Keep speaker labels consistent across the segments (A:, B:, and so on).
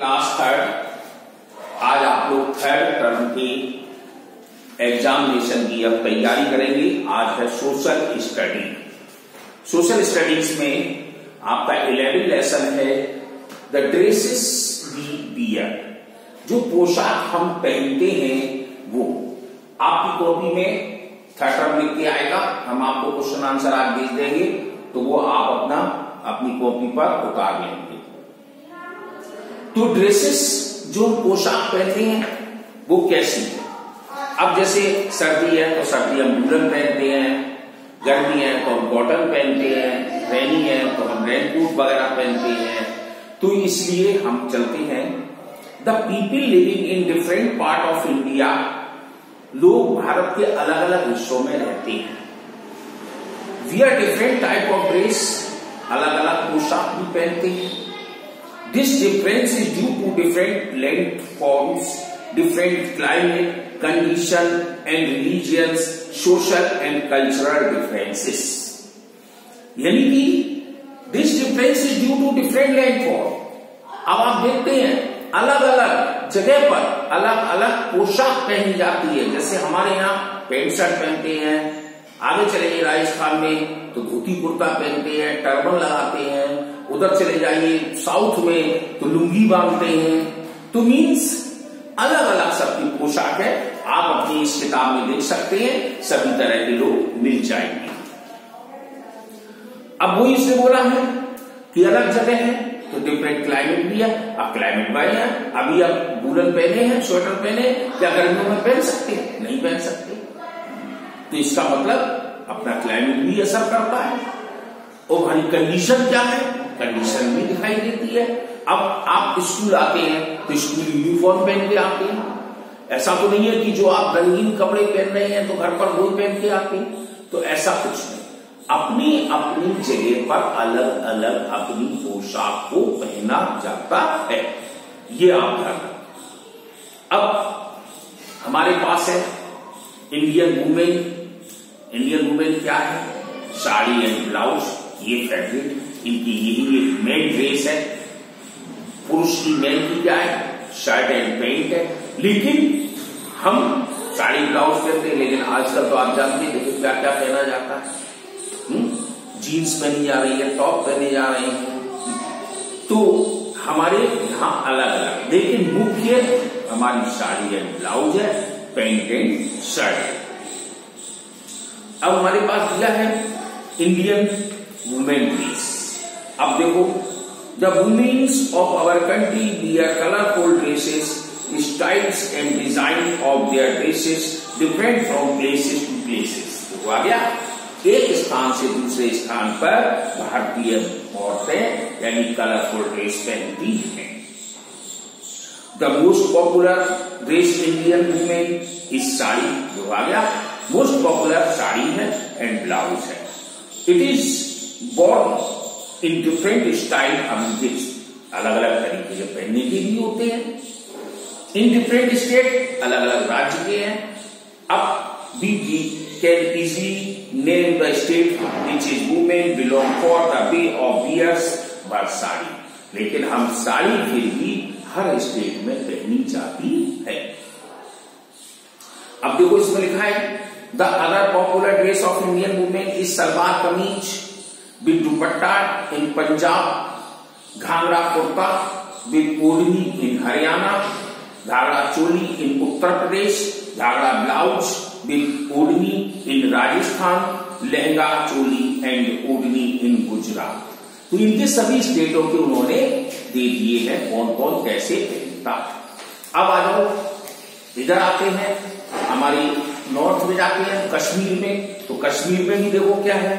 A: Class third. आज आप लोग थर्ड टर्म की एग्जामिनेशन की अब तैयारी करेंगे। आज है सोशल स्टडी। सोशल स्टडीज में आपका 11 लेसन है द ड्रेसेस वी वियर। जो पोशाक हम पहनते हैं वो आपकी कॉपी में थर्ड टर्म लिख के आएगा। हम आपको क्वेश्चन आंसर आज भेज देंगे तो वो आप अपनी कॉपी पर उतार लेंगे। तो ड्रेसेस जो पोशाक पहनते हैं वो कैसी है। अब जैसे सर्दी है तो सर्दी हम वूलन पहनते हैं, गर्मी है तो हम कॉटन पहनते हैं, रेनी है तो हम रेनकोट वगैरह पहनते हैं। तो इसलिए हम चलते हैं the people living in different part of India. लोग भारत के अलग अलग हिस्सों में रहते हैं। Wear different type of dress, अलग अलग पोशाक भी पहनते हैं। This difference is due to different land forms, different climate condition and religions, social and cultural differences. यानी कि this difference is due to different land form. अब आप देखते हैं अलग अलग जगह पर अलग अलग पोशाक पहनी जाती है। जैसे हमारे यहाँ पैंट शर्ट पहनते हैं, आगे चले जाइए राजस्थान में तो धोती कुर्ता पहनते हैं, टर्बन लगाते हैं। उधर चले जाइए साउथ में तो लुंगी बांधते हैं। तो मीन्स अलग अलग सबकी पोशाक है। आप अपनी इस किताब में देख सकते हैं, सभी तरह के लोग मिल जाएंगे। अब वो इसने बोला है कि अलग जगह है तो डिफरेंट क्लाइमेट भी है। अब क्लाइमेट बाई है, अभी आप वूलन पहने हैं, स्वेटर पहने, क्या गर्मियों में पहन सकते हैं? नहीं पहन सकते। तो इसका मतलब अपना क्लाइमेट भी असर करता है। और हमारी कंडीशन क्या है, कंडीशन भी दिखाई देती है। अब आप स्कूल आते हैं तो स्कूल यूनिफॉर्म पहन के आते हैं। ऐसा तो नहीं है कि जो आप रंगीन कपड़े पहन रहे हैं तो घर पर वही पहन के आते हैं। तो ऐसा कुछ नहीं, अपनी अपनी जगह पर अलग अलग अपनी पोशाक को पहना जाता है। ये आप ध्यान रखें। अब हमारे पास है इंडियन वुमेन। इंडियन वुमेन क्या है? साड़ी एंड ब्लाउज, ये फेवरेट इनकी यही एक मेन ड्रेस है। पुरुष की मेन की क्या है? शर्ट एंड पैंट है। लेकिन हम साड़ी ब्लाउज पहनते हैं, लेकिन आजकल तो आप जानते हैं क्या क्या पहना जाता है। जीन्स पहनी जा रही है, टॉप पहने जा रहे हैं। तो हमारे यहाँ अलग अलग, लेकिन मुख्य हमारी साड़ी एंड ब्लाउज है, पैंट एंड शर्ट है। अब हमारे पास दिया है इंडियन वुमेन ड्रेस। अब देखो, the womens of our country wear colourful dresses, styles and design of their dresses different from places to places. देखो आ गया, एक स्थान से दूसरे स्थान पर भारतीय औरतें यानी कलरफुल ड्रेस पहनती हैं। The most popular dress Indian women is sari. जो आ गया, मोस्ट पॉपुलर साड़ी है एंड ब्लाउज है। It is born in different style among this, अलग अलग तरीके के पहनने के भी होते हैं। इन डिफरेंट स्टेट, अलग अलग राज्य के हैं। अब we can easily name the state which is women belong for the way of wears but sari. लेकिन हम साड़ी फिर भी हर स्टेट में पहनी जाती है। अब देखो इसमें लिखा है the other popular dress of Indian women is salwar kameez with dupatta in Punjab, ghagra kurta with odhni in Haryana, ghagra choli in Uttar Pradesh, ghagra blouse with odhni in Rajasthan, lehenga choli and odhni in Gujarat. तो इनके सभी स्टेटों के उन्होंने दे दिए हैं कौन कौन कैसे पहनता। अब आ जाओ, इधर आते हैं हमारी नॉर्थ में, जाते हैं कश्मीर में। तो कश्मीर में भी देखो क्या है,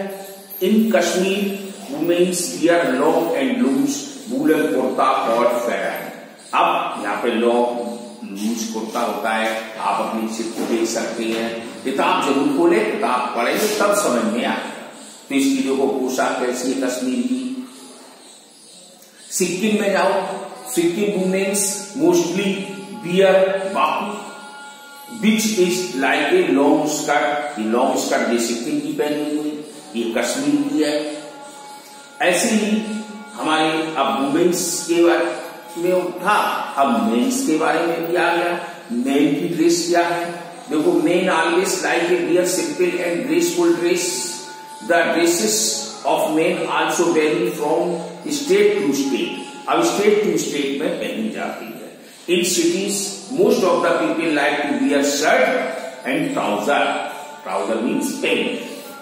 A: in Kashmir women's wear long and loose woollen kurta और फेरन। अब यहाँ पे लॉन्ग लूज कुर्ता होता है, आप अपनी चित्र देख सकते हैं। किताब जरूर खोले, किताब पढ़ेंगे तब समझ में आए। तो इसकी देखो पोशाक कैसी है कश्मीर की। सिक्किम में जाओ, Sikkim womens mostly wear bakhu which is like a long skirt. ये लॉन्ग स्कर्ट ये सिक्किम की पहनी हुई, ये कश्मीर की है। ऐसे ही हमारे अब वुमेन्स के में था, अब मेंस के बारे में भी आ गया। मेन की ड्रेस क्या है? देखो, men always like a wear simple and graceful dress. The dresses of men also vary from state to state. अब स्टेट टू स्टेट में पहनी जाती है। In cities most of the people like to wear shirt and trouser. Trouser means pant,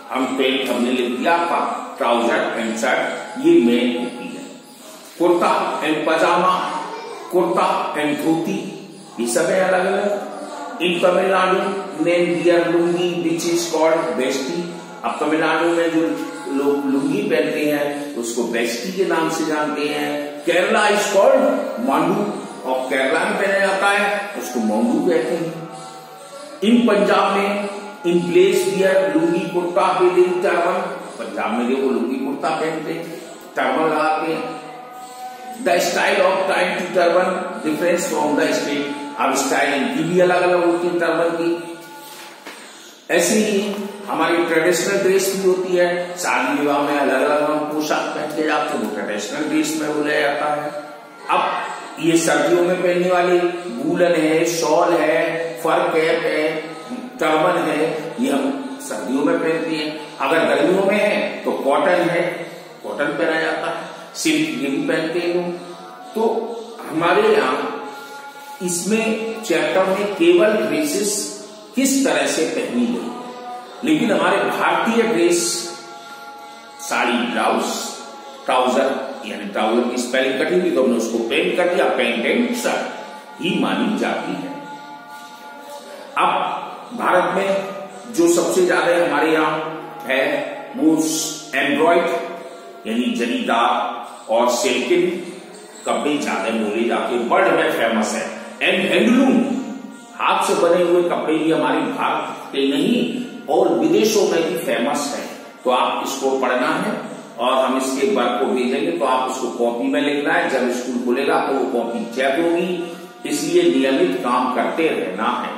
A: हम pant हमने लिख दिया आपका, ट्राउजर एंड शर्ट ये मेन होती है। कुर्ता एंड पजामा, कुर्ता एंड धोती, ये सब है अलग अलग। इन तमिलनाडु में wear lungi which is called veshti. अब तमिलनाडु में जो लोग लुंगी पहनते हैं उसको वेस्टी के नाम से जानते हैं। केरला इज कॉल्ड मांडू, और केरला में पहना जाता है उसको मांडू कहते हैं। इन पंजाब में in place wear lungi kurta with turban. Punjab में देखो लुंगी कुर्ता पहनते हैं, टर्बन लगाते हैं। The style of time to turban difference from the state. अब स्टाइल इनकी भी अलग अलग होती है टर्बन की। ऐसे ही हमारी ट्रेडिशनल ड्रेस भी होती है। शादी विवाह में अलग अलग हम पोशाक पहनते जाते हैं, वो ट्रेडिशनल ड्रेस में बोला जाता है। अब ये सर्दियों में पहनने वाली वूलन है, शॉल है, फर कैप है, टर्बन है, ये हम सर्दियों में पहनते हैं। अगर गर्मियों में है तो कॉटन है, कॉटन पहना जाता है। सिल्क ये भी पहनते हैं लोग। तो हमारे यहाँ इसमें चैप्टर में केवल ड्रेसेस किस तरह से पहनी गई, लेकिन हमारे भारतीय ड्रेस साड़ी ब्लाउज, ट्राउजर यानी ट्राउजर की स्पेलिंग कटी हुई तो हमने उसको पेंट कर दिया, पैंट एंड शर्ट ही मानी जाती है। अब भारत में जो सबसे ज्यादा हमारे यहाँ है वो एम्ब्रॉयड यानी जरीदार और सिल्किन कपड़े ज्यादा बोले जाते हैं, वर्ल्ड में फेमस है। एंड हैंडलूम, हाथ से बने हुए कपड़े भी हमारे भारत के नहीं और विदेशों में भी फेमस है। तो आप इसको पढ़ना है और हम इसके वर्क को भेजेंगे तो आप उसको कॉपी में लिखना है। जब स्कूल खुलेगा तो वो कॉपी चेक होगी, इसलिए नियमित काम करते रहना है।